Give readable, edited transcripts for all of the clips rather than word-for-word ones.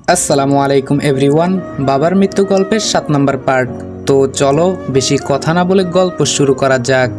আসসালামু আলাইকুম এভরিওয়ান। বাবার মৃত্যু গল্পের 7 নম্বর পার্ট। তো চলো বেশি কথা না বলে গল্প শুরু করা যাক।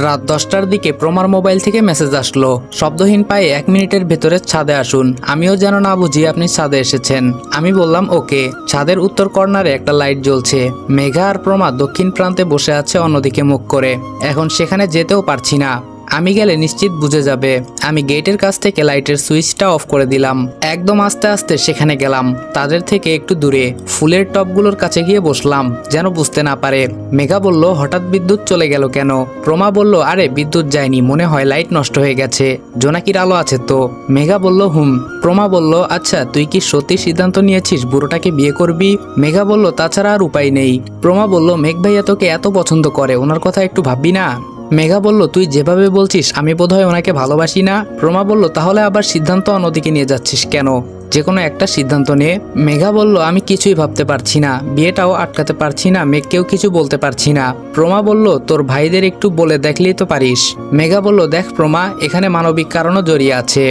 রাত 10টার দিকে প্রমার মোবাইল থেকে মেসেজ আসলো, শব্দহীন পায়ে 1 মিনিটের ভেতরে ছাদে আসুন। আমিও যেন না বুঝি আপনি ছাদে এসেছেন। আমি বললাম ওকে। ছাদের উত্তর কর্নারে একটা লাইট জ্বলছে। মেঘা আর প্রমা দক্ষিণ প্রান্তে বসে আছে অন্যদিকে মুখ করে। এখন সেখানে যেতেও পারছি না। আমি গেলে নিশ্চিত বুঝে যাবে। আমি গেটের কাছ থেকে লাইটের সুইচটা অফ করে দিলাম। একদম আস্তে আস্তে সেখানে গেলাম, তাদের থেকে একটু দূরে। ফুলের টবগুলোর কাছে গিয়ে বসলাম, যেন বুঝতে না পারে। মেঘা বলল, হঠাৎ বিদ্যুৎ চলে গেল কেন? প্রমা বলল, আরে বিদ্যুৎ যায়নি, মনে হয় লাইট নষ্ট হয়ে গেছে, জোনাকির আলো আছে তো। মেঘা বলল, হুম। প্রমা বলল, আচ্ছা তুই কি সত্যি সিদ্ধান্ত নিয়েছিস বুড়োটাকে বিয়ে করবি? মেঘা বলল, তাছাড়া আর উপায় নেই। প্রমা বলল, মেঘ ভাইয়া তোকে এত পছন্দ করে, ওনার কথা একটু ভাববি না? মেঘা বলল, তুই যেভাবে বলছিস আমি বোধহয় ওনাকে ভালোবাসি না। প্রমা বলল, তাহলে আবার সিদ্ধান্ত অন্যদিকে নিয়ে যাচ্ছিস কেন? যে কোনো একটা সিদ্ধান্ত নে। মেঘা বলল, আমি কিছুই ভাবতে পারছি না, বিয়েটাও আটকাতে পারছি না, মেঘকেও কিছু বলতে পারছি না। প্রমা বলল, তোর ভাইদের একটু বলে দেখলেই তো পারিস। মেঘা বলল, দেখ প্রমা, এখানে মানবিক কারণও জড়িয়ে আছে।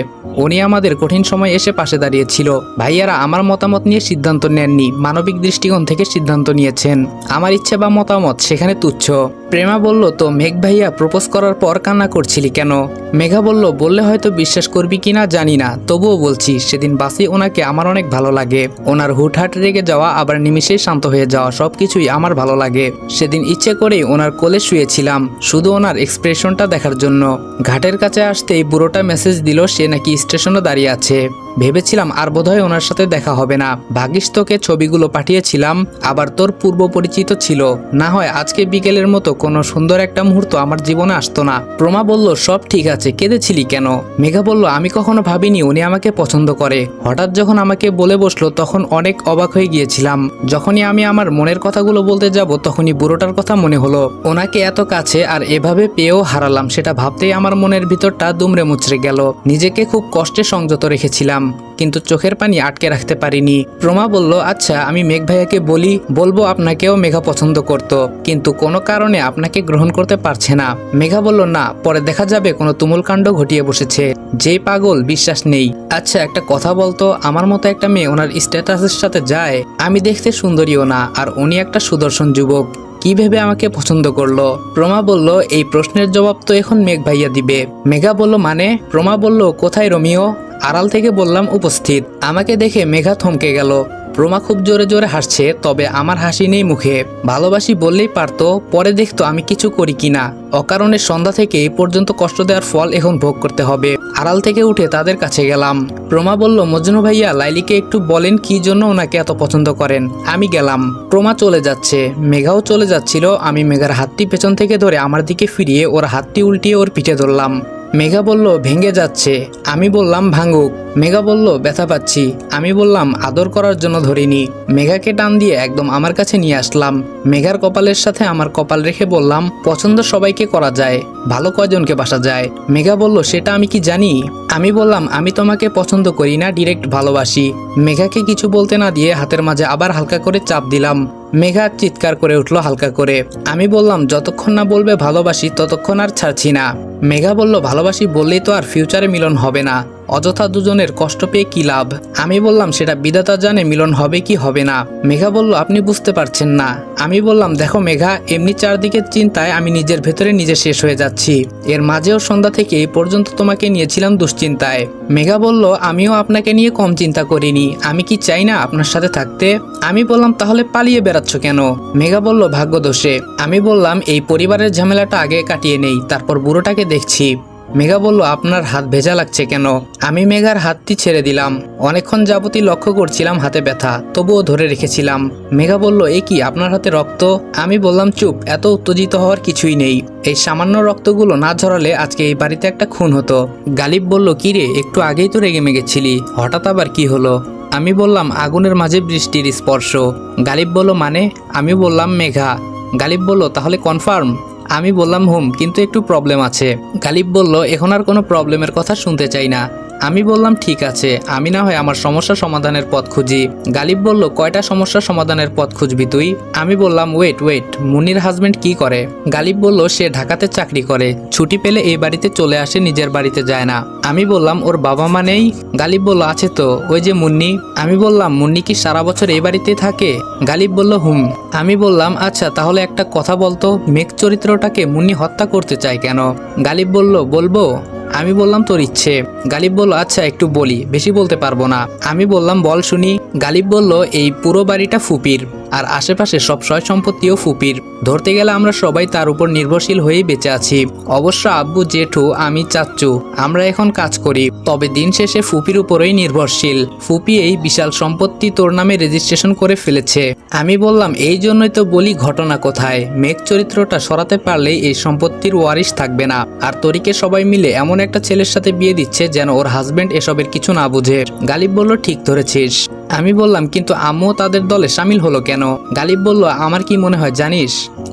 উনি আমাদের কঠিন সময় এসে পাশে দাঁড়িয়েছিল। ভাইয়ারা আমার মতামত নিয়ে সিদ্ধান্ত নেননি, মানবিক দৃষ্টিকোণ থেকে সিদ্ধান্ত নিয়েছেন। আমার ইচ্ছে বা মতামত সেখানে তুচ্ছ। প্রেমা বলল, তো মেঘ ভাইয়া প্রপোজ করার পর কান্না করছিলি কেন? মেঘা বলল, বললে হয়তো বিশ্বাস করবি কিনা জানি না, তবুও বলছি, সেদিন বাসে ওনাকে আমার অনেক ভালো লাগে। ওনার হুটহাট রেগে যাওয়া আবার নিমিষেই শান্ত হয়ে যাওয়া সবকিছুই আমার ভালো লাগে। সেদিন ইচ্ছে করেই ওনার কোলে শুয়েছিলাম, শুধু ওনার এক্সপ্রেশনটা দেখার জন্য। ঘাটের কাছে আসতেই বুড়োটা মেসেজ দিল সে নাকি স্টেশনে দাঁড়িয়ে আছে। ভেবেছিলাম আর বোধহয় ওনার সাথে দেখা হবে না। ভাগ্যিস তোকে ছবিগুলো পাঠিয়েছিলাম, আবার তোর পূর্ব পরিচিত ছিল, না হয় আজকে বিকেলের মতো কোনো সুন্দর একটা মুহূর্ত আমার জীবনে আসতো না। প্রমা বলল, সব ঠিক আছে, কেঁদেছিলি কেন? মেঘা বলল, আমি কখনো ভাবিনি উনি আমাকে পছন্দ করে। হঠাৎ যখন আমাকে বলে বসলো তখন অনেক অবাক হয়ে গিয়েছিলাম। যখনই আমি আমার মনের কথাগুলো বলতে যাব তখনই বুড়োটার কথা মনে হলো। ওনাকে এত কাছে আর এভাবে পেয়েও হারালাম, সেটা ভাবতেই আমার মনের ভিতরটা দুমড়ে মুচড়ে গেল। নিজেকে খুব কষ্টে সংযত রেখেছিলাম, কিন্তু চোখের পানি আটকে রাখতে পারিনি। প্রমা বলল, আচ্ছা আমি মেঘ ভাইয়াকে বলবো আপনাকেও মেঘা পছন্দ করত, কিন্তু কোনো কারণে আপনাকে গ্রহণ করতে পারছে না। মেঘা বলল, না, পরে দেখা যাবে কোনো তুমুল কাণ্ড ঘটিয়ে বসেছে। যেই পাগল, বিশ্বাস নেই। আচ্ছা একটা কথা বলতো, আমার মতো একটা মেয়ে ওনার স্ট্যাটাসের সাথে যায়? আমি দেখতে সুন্দরীও না, আর উনি একটা সুদর্শন যুবক, কি ভেবে আমাকে পছন্দ করলো? প্রমা বলল, এই প্রশ্নের জবাব তো এখন মেঘ ভাইয়া দিবে। মেঘা বলল, মানে? প্রমা বলল, কোথায় রোমিও? আড়াল থেকে বললাম, উপস্থিত। আমাকে দেখে মেঘা থমকে গেল। প্রমা খুব জোরে জোরে হাসছে, তবে আমার হাসি নেই মুখে। ভালোবাসি বললেই পারতো, পরে দেখতো আমি কিছু করি কিনা। অকারণে সন্ধ্যা থেকে এই পর্যন্ত কষ্ট দেওয়ার ফল এখন ভোগ করতে হবে। আড়াল থেকে উঠে তাদের কাছে গেলাম। প্রমা বলল, মজনু ভাইয়া লাইলিকে একটু বলেন কি জন্য ওনাকে এত পছন্দ করেন। আমি গেলাম। প্রমা চলে যাচ্ছে, মেঘাও চলে যাচ্ছিল। আমি মেঘার হাতটি পেছন থেকে ধরে আমার দিকে ফিরিয়ে ওর হাতটি উল্টিয়ে ওর পিঠে ধরলাম। মেঘা বলল, ভেঙে যাচ্ছে। আমি বললাম, ভাঙুক। মেঘা বলল, ব্যথা পাচ্ছি। আমি বললাম, আদর করার জন্য ধরিনি। মেঘাকে টান দিয়ে একদম আমার কাছে নিয়ে আসলাম। মেঘার কপালের সাথে আমার কপাল রেখে বললাম, পছন্দ সবাইকে করা যায়, ভালো কয়জনকে বাসা যায়? মেঘা বলল, সেটা আমি কি জানি? আমি বললাম, আমি তোমাকে পছন্দ করি না, ডিরেক্ট ভালোবাসি। মেঘাকে কিছু বলতে না দিয়ে হাতের মাঝে আবার হালকা করে চাপ দিলাম। মেঘা চিৎকার করে উঠলো হালকা করে। আমি বললাম, যতক্ষণ না বলবে ভালোবাসি ততক্ষণ আর ছাড়ছি না। মেঘা বলল, ভালোবাসি বললেই তো আর ফিউচারে মিলন হবে না, অযথা দুজনের কষ্ট পেয়ে কি লাভ? আমি বললাম, সেটা বিধাতা জানে মিলন হবে কি হবে না। মেঘা বলল, আপনি বুঝতে পারছেন না। আমি বললাম, দেখো মেঘা, এমনি চারদিকের চিন্তায় আমি নিজের ভেতরে নিজে শেষ হয়ে যাচ্ছি। এর মাঝেও সন্ধ্যা থেকে এই পর্যন্ত তোমাকে নিয়েছিলাম দুশ্চিন্তায়। মেঘা বলল, আমিও আপনাকে নিয়ে কম চিন্তা করিনি। আমি কি চাই না আপনার সাথে থাকতে? আমি বললাম, তাহলে পালিয়ে বেড়াচ্ছ কেন? মেঘা বলল, ভাগ্য দোষে। আমি বললাম, এই পরিবারের ঝামেলাটা আগে কাটিয়ে নেই, তারপর বুড়োটাকে দেখছি। মেঘা বলল, আপনার হাত ভেজা লাগছে কেন? আমি মেঘার হাতটি ছেড়ে দিলাম। অনেকক্ষণ যাবতই লক্ষ্য করছিলাম হাতে ব্যথা, তবুও ধরে রেখেছিলাম। মেঘা বলল, এ কি, আপনার হাতে রক্ত? আমি বললাম, চুপ, এত উত্তেজিত হওয়ার কিছুই নেই। এই সামান্য রক্তগুলো না ঝরালে আজকে এই বাড়িতে একটা খুন হতো। গালিব বলল, কি রে, একটু আগেই তো রেগে মেগেছিলি, হঠাৎ আবার কি হলো? আমি বললাম, আগুনের মাঝে বৃষ্টির স্পর্শ। গালিব বলল, মানে? আমি বললাম, মেঘা। গালিব বলল, তাহলে কনফার্ম? আমি বললাম, হুম, কিন্তু একটু প্রবলেম আছে। গালিব বলল, এখন আর কোনো প্রবলেমের কথা শুনতে চাই না। আমি বললাম ঠিক আছে, আমি না হয় আমার সমস্যা সমাধানের পথ খুঁজি। গালিব বলল কয়টা সমস্যা সমাধানের পথ খুঁজবি তুই? আমি বললাম ওয়েট, মুন্নির হাজবেন্ড কি করে? গালিব বলল সে ঢাকাতে চাকরি করে, ছুটি পেলে এই বাড়িতে চলে আসে, নিজের বাড়িতে যায় না। আমি বললাম ওর বাবা মা নেই? গালিব বলল আছে তো, ওই যে মুন্নি। আমি বললাম মুন্নি কি সারা বছর এই বাড়িতে থাকে? গালিব বলল হুম। আমি বললাম আচ্ছা তাহলে একটা কথা বলতো, মেঘ চরিত্রটাকে মুন্নি হত্যা করতে চায় কেন? গালিব বলল বলবো? আমি বললাম তোর ইচ্ছে। গালিব বলল আচ্ছা একটু বলি, বেশি বলতে পারবো না। আমি বললাম বল শুনি। গালিব বলল এই পুরো বাড়িটা ফুপির, আর আশেপাশে সব সয় সম্পত্তিও ফুপির। ধরতে গেলে আমরা সবাই তার উপর নির্ভরশীল হয়েই বেঁচে আছি। অবশ্য আব্বু, জেঠু, আমি, চাচ্চু আমরা এখন কাজ করি, তবে দিন শেষে ফুপির উপরেই নির্ভরশীল। ফুপি এই বিশাল সম্পত্তি তোর নামে রেজিস্ট্রেশন করে ফেলেছে। আমি বললাম এই জন্যই তো বলি ঘটনা কোথায়, মেঘ চরিত্রটা সরাতে পারলেই এই সম্পত্তির ওয়ারিশ থাকবে না। আর তরিকে সবাই মিলে এমন একটা ছেলের সাথে বিয়ে দিচ্ছে যেন ওর হাজবেন্ড এসবের কিছু না বুঝে। গালিব বলল ঠিক ধরেছিস। আমি বললাম কিন্তু আম্মু তাদের দলে সামিল হলো কেন? গালিব বলল আমার কি মনে হয় জানিস?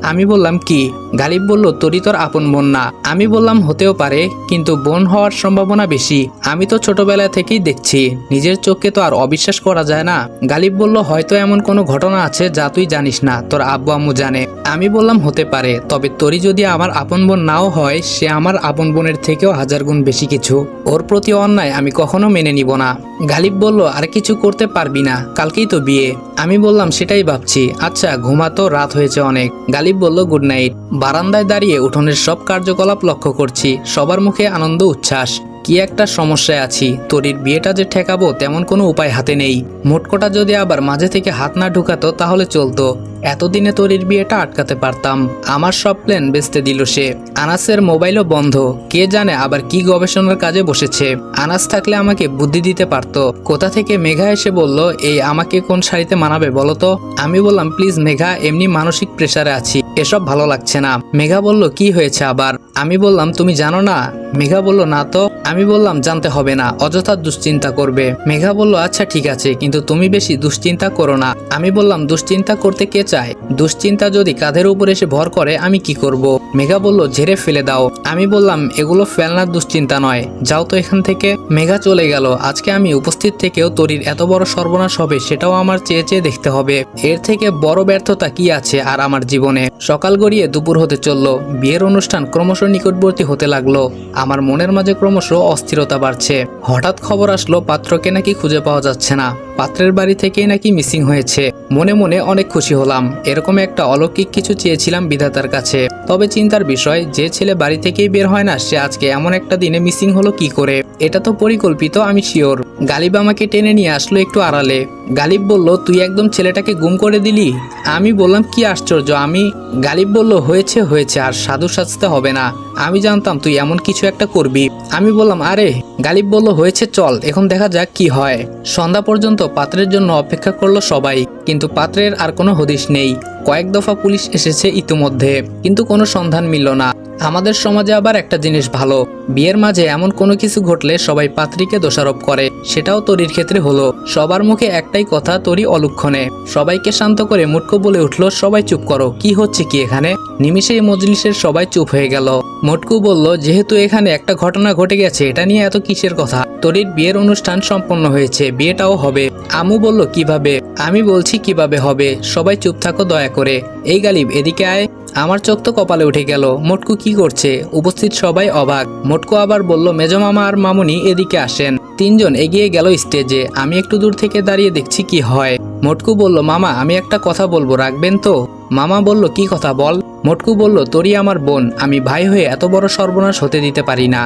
আমি বললাম কি? গালিব বলল তোরই তোর আপন বোন না। আমি বললাম হতেও পারে, কিন্তু বোন হওয়ার সম্ভাবনা বেশি। আমি তো ছোটবেলা থেকেই দেখছি, নিজের চোখকে তো আর অবিশ্বাস করা যায় না। গালিব বলল হয়তো এমন কোনো ঘটনা আছে যা তুই জানিস না, তোর আব্বু আম্মু জানে। আমি বললাম হতে পারে, তবে তোরই যদি আমার আপন বোন নাও হয়, সে আমার আপন বোনের থেকেও 1000 গুণ বেশি কিছু। ওর প্রতি অন্যায় আমি কখনো মেনে নিব না। গালিব বলল আর কিছু করতে পারবি না, কালকেই তো বিয়ে। আমি বললাম সেটাই ভাবছি। আচ্ছা ঘুমাতো, রাত হয়েছে অনেক। গালিব বলল গুড নাইট। বারান্দায় দাঁড়িয়ে উঠোনের সব কার্যকলাপ লক্ষ্য করছি, সবার মুখে আনন্দ উচ্ছ্বাস। কি একটা সমস্যায় আছি, তোরির বিয়েটা যে ঠেকাবো তেমন কোনো উপায় হাতে নেই। মোটকোটা যদি আবার মাঝে থেকে হাত না ঢুকাতো তাহলে চলতো, এতদিনে তোরির বিয়েটা আটকাতে পারতাম। আমার সব প্ল্যান বেচতে দিল সে। আনাসের মোবাইলও বন্ধ, কে জানে আবার কি গবেষণার কাজে বসেছে। আনাস থাকলে আমাকে বুদ্ধি দিতে পারতো। কোথা থেকে মেঘা এসে বলল এই আমাকে কোন শাড়িতে মানাবে বলো তো? আমি বললাম প্লিজ মেঘা, এমনি মানসিক প্রেসারে আছি, এসব ভালো লাগছে না। মেঘা বলল কি হয়েছে আবার? আমি বললাম তুমি জানো না। মেঘা বলল না তো। আমি বললাম জানতে হবে না, অযথা দুশ্চিন্তা করবে। মেঘা বলল আচ্ছা ঠিক আছে, কিন্তু তুমি বেশি দুশ্চিন্তা করো না। আমি বললাম দুশ্চিন্তা করতে কে চায়? দুশ্চিন্তা যদি কাঁধের উপর এসে ভর করে আমি কি করব? মেঘা বলল ঝেড়ে ফেলে দাও। আমি বললাম এগুলো ফেলনার দুশ্চিন্তা নয়, যাও তো এখান থেকে। মেঘা চলে গেল। আজকে আমি উপস্থিত থেকেও তরির এত বড় সর্বনাশ হবে সেটাও আমার চেয়ে চেয়ে দেখতে হবে। এর থেকে বড় ব্যর্থতা কি আছে আর আমার জীবনে? সকাল গড়িয়ে দুপুর হতে চলল, বিয়ের অনুষ্ঠান ক্রমশ নিকটবর্তী হতে লাগলো। আমার মনের মাঝে ক্রমশ অস্থিরতা বাড়ছে। হঠাৎ খবর আসলো পাত্রকে নাকি খুঁজে পাওয়া যাচ্ছে না, পাত্রের বাড়ি থেকেই নাকি মিসিং হয়েছে। মনে মনে অনেক খুশি হলাম, এরকম একটা অলৌকিক কিছু চেয়েছিলাম বিধাতার কাছে। তবে চিন্তার বিষয়, যে ছেলে বাড়ি থেকেই বের হয় না সে আজকে এমন একটা দিনে মিসিং হলো কি করে? এটা তো পরিকল্পিত, আমি শিওর। গালিব আমাকে টেনে নিয়ে আসলো একটু আড়ালে। গালিব বলল তুই একদম ছেলেটাকে গুম করে দিলি। আমি বললাম কি আশ্চর্য আমি। গালিব বলল হয়েছে হয়েছে, আর সাধু সাজতে হবে না, আমি জানতাম তুই এমন কিছু একটা করবি। আমি বললাম আরে। গালিব বলল হয়েছে চল এখন দেখা যাক কি হয়। সন্ধ্যা পর্যন্ত পাত্রের জন্য অপেক্ষা করলো সবাই, কিন্তু পাত্রের আর কোনো হদিশ নেই। কয়েক দফা পুলিশ এসেছে ইতিমধ্যে, কিন্তু কোনো সন্ধান মিলল না। আমাদের সমাজে আবার একটা জিনিস ভালো, বিয়ের মাঝে এমন কোনো কিছু ঘটলে সবাই পাত্রীকে দোষারোপ করে, সেটাও তরির ক্ষেত্রে হলো। সবার মুখে একটাই কথা, তরি অলুক্ষণে। সবাইকে শান্ত করে মুটকো বলে উঠলো সবাই চুপ করো, কি হচ্ছে কি এখানে? নিমিষেই মজলিসের সবাই চুপ হয়ে গেল। মোটকু বলল যেহেতু এখানে একটা ঘটনা ঘটে গেছে, এটা নিয়ে এত কিসের কথা? তরির বিয়ের অনুষ্ঠান সম্পন্ন হয়েছে, বিয়েটাও হবে। আমু বলল কিভাবে? আমি বলছি কিভাবে হবে, সবাই চুপ থাকো দয়া করে। এই গালিব এদিকে আয়। আমার চোখ তো কপালে উঠে গেল, মোটকু কি করছে? উপস্থিত সবাই অবাক। মোটকু আবার বলল মেজমামা আর মামুনি এদিকে আসেন। তিনজন এগিয়ে গেল স্টেজে, আমি একটু দূর থেকে দাঁড়িয়ে দেখছি কি হয়। মোটকু বলল মামা আমি একটা কথা বলবো, রাখবেন তো? মামা বলল কি কথা বল। মোটকু বলল তরি আমার বোন, আমি ভাই হয়ে এত বড় সর্বনাশ হতে দিতে পারি না।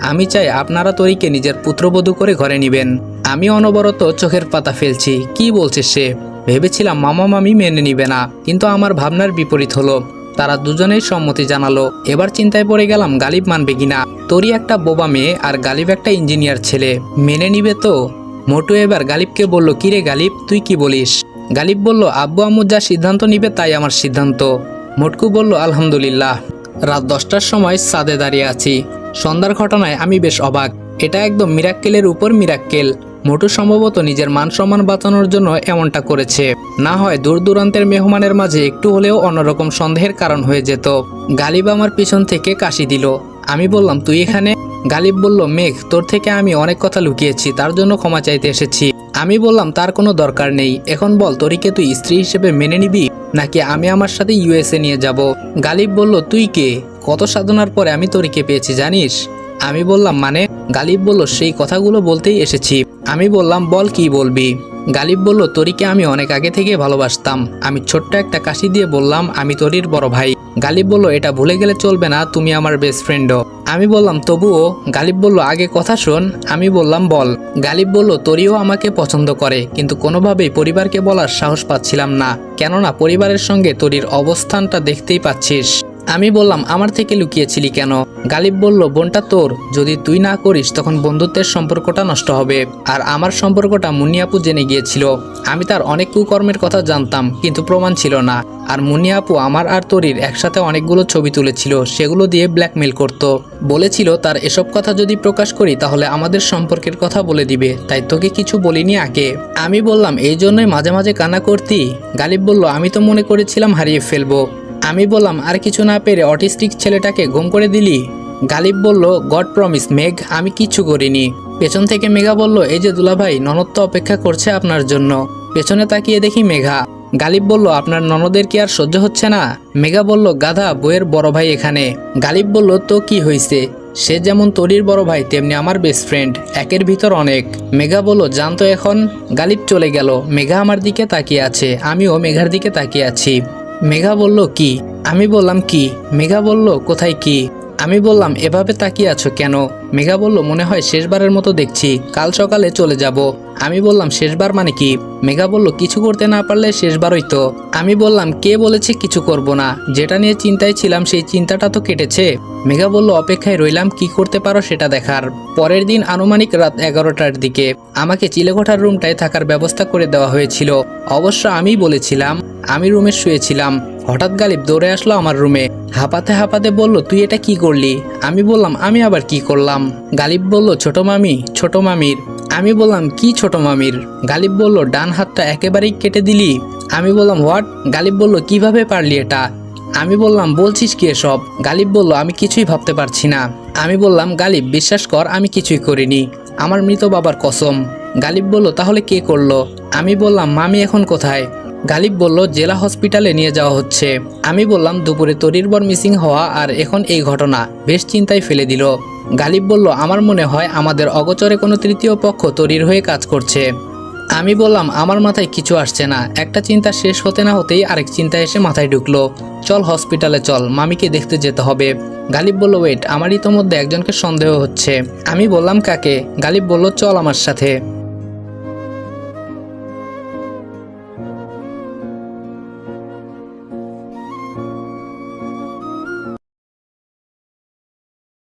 আমি চাই আপনারা তরিকে নিজের পুত্রবধূ করে ঘরে নিবেন। আমি অনবরত চোখের পাতা ফেলছি, কি বলছে সে? ভেবেছিলাম মামা মামি মেনে নিবে না, কিন্তু আমার ভাবনার বিপরীত হলো। তারা দুজনেই সম্মতি জানালো। এবার চিন্তায় পড়ে গেলাম গালিব মানবে কিনা। তরি একটা বোবা মেয়ে আর গালিব একটা ইঞ্জিনিয়ার ছেলে, মেনে নিবে তো? মোটু এবার গালিবকে বলল কিরে গালিব তুই কি বলিস? গালিব বলল আব্বু আম্মু যা সিদ্ধান্ত নিবে তাই আমার সিদ্ধান্ত। মোটকু বলল আলহামদুলিল্লাহ। রাত 10টার সময় ছাদে দাঁড়িয়ে আছি। সন্ধ্যার ঘটনায় আমি বেশ অবাক, এটা একদম মিরাক্কেলের উপর মিরাক্কেল। মোটু সম্ভবত নিজের মান সম্মান বাঁচানোর জন্য এমনটা করেছে, না হয় দূর দূরান্তের মেহমানের মাঝে একটু হলেও অন্যরকম সন্দেহের কারণ হয়ে যেত। গালিব আমার পিছন থেকে কাশি দিল। আমি বললাম তুই এখানে? গালিব বলল, মেঘ, তোর থেকে আমি অনেক কথা লুকিয়েছি, তার জন্য ক্ষমা চাইতে এসেছি। আমি বললাম, তার কোনো দরকার নেই। এখন বল, তরিকে তুই স্ত্রী হিসেবে মেনে নিবি নাকি আমি আমার সাথে ইউএসএ নিয়ে যাব? গালিব বলল, তুই কে? কত সাধনার পরে আমি তরিকে পেয়েছি জানিস? আমি বললাম, মানে? গালিব বলল, সেই কথাগুলো বলতেই এসেছি। আমি বললাম, বল, কি বলবি? গালিব বলল, তরিকে আমি অনেক আগে থেকে ভালোবাসতাম। আমি ছোট্ট একটা কাশি দিয়ে বললাম, আমি তরির বড় ভাই। গালিব বলল, এটা ভুলে গেলে চলবে না, তুমি আমার বেস্ট ফ্রেন্ডও। আমি বললাম, তবুও। গালিব বলল, আগে কথা শোন। আমি বললাম, বল। গালিব বলল, তরিও আমাকে পছন্দ করে, কিন্তু কোনোভাবেই পরিবারকে বলার সাহস পাচ্ছিলাম না, কেননা পরিবারের সঙ্গে তরির অবস্থানটা দেখতেই পাচ্ছিস। আমি বললাম, আমার থেকে লুকিয়েছিলি কেন? গালিব বলল, বোনটা তোর, যদি তুই না করিস তখন বন্ধুত্বের সম্পর্কটা নষ্ট হবে। আর আমার সম্পর্কটা মুন্নিয়াপু জেনে গিয়েছিল। আমি তার অনেক কুকর্মের কথা জানতাম, কিন্তু প্রমাণ ছিল না। আর মুন্নিয়াপু আমার আর তরির একসাথে অনেকগুলো ছবি তুলেছিল, সেগুলো দিয়ে ব্ল্যাকমেল করত। বলেছিল তার এসব কথা যদি প্রকাশ করি তাহলে আমাদের সম্পর্কের কথা বলে দিবে, তাই তোকে কিছু বলিনি আগে। আমি বললাম, এই জন্যই মাঝে মাঝে কান্না করতি? গালিব বলল, আমি তো মনে করেছিলাম হারিয়ে ফেলবো। আমি বললাম, আর কিছু না পেরে অটিস্টিক ছেলেটাকে গুম করে দিলি? গালিব বলল, গড প্রমিস মেঘ, আমি কিচ্ছু করিনি। পেছন থেকে মেঘা বলল, এই যে দুলাভাই, ননদ তো অপেক্ষা করছে আপনার জন্য। পেছনে তাকিয়ে দেখি মেঘা। গালিব বলল, আপনার ননদের কি আর সহ্য হচ্ছে না? মেঘা বলল, গাধা, বইয়ের বড় ভাই এখানে। গালিব বলল, তো কি হয়েছে? সে যেমন তরির বড় ভাই তেমনি আমার বেস্ট ফ্রেন্ড, একের ভিতর অনেক। মেঘা বলল, জানতো এখন। গালিব চলে গেল। মেঘা আমার দিকে তাকিয়ে আছে, আমিও মেঘার দিকে তাকিয়ে আছি। মেঘা বলল, কি? আমি বললাম, কি? মেঘা বলল, কোথায় কি? আমি বললাম, এভাবে তাকিয়ে আছো কেন? মেঘা বলল, মনে হয় শেষবারের মতো দেখছি, কাল সকালে চলে যাব। আমি বললাম, শেষবার মানে কি? মেঘা বলল, কিছু করতে না পারলে শেষবারই তো। আমি বললাম, কে বলেছে কিছু করব না? যেটা নিয়ে চিন্তায় ছিলাম সেই চিন্তাটা তো কেটেছে। মেঘা বলল, অপেক্ষায় রইলাম কি করতে পারো সেটা দেখার। পরের দিন আনুমানিক রাত 11টার দিকে আমাকে চিলেকোঠার রুমটায় থাকার ব্যবস্থা করে দেওয়া হয়েছিল। অবশ্য আমিই বলেছিলাম। আমি রুমে শুয়েছিলাম। হঠাৎ গালিব দৌড়ে আসলো আমার রুমে। হাঁপাতে হাঁপাতে বলল, তুই এটা কি করলি? আমি বললাম, আমি আবার কি করলাম? গালিব বলল, ছোট মামি, ছোট মামির। আমি বললাম, কি ছোট মামির? গালিব বলল, ডান হাতটা একেবারেই কেটে দিলি? আমি বললাম, হোয়াট? গালিব বলল, কিভাবে পারলি এটা? আমি বললাম, বলছিস কি এসব? গালিব বলল, আমি কিছুই ভাবতে পারছি না। আমি বললাম, গালিব, বিশ্বাস কর, আমি কিছুই করিনি, আমার মৃত বাবার কসম। গালিব বলল, তাহলে কে করলো? আমি বললাম, মামি এখন কোথায়? গালিব বলল, জেলা হসপিটালে নিয়ে যাওয়া হচ্ছে। আমি বললাম, দুপুরে তরির বর মিসিং হওয়া আর এখন এই ঘটনা বেশ চিন্তায় ফেলে দিল। গালিব বলল, আমার মনে হয় আমাদের অগোচরে কোনো তৃতীয় পক্ষ তরির হয়ে কাজ করছে। আমি বললাম, আমার মাথায় কিছু আসছে না। একটা চিন্তা শেষ হতে না হতেই আরেক চিন্তা এসে মাথায় ঢুকলো। চল হসপিটালে চল, মামিকে দেখতে যেতে হবে। গালিব বলল, ওয়েট, আমার ইতোমধ্যে একজনকে সন্দেহ হচ্ছে। আমি বললাম, কাকে? গালিব বলল, চল আমার সাথে।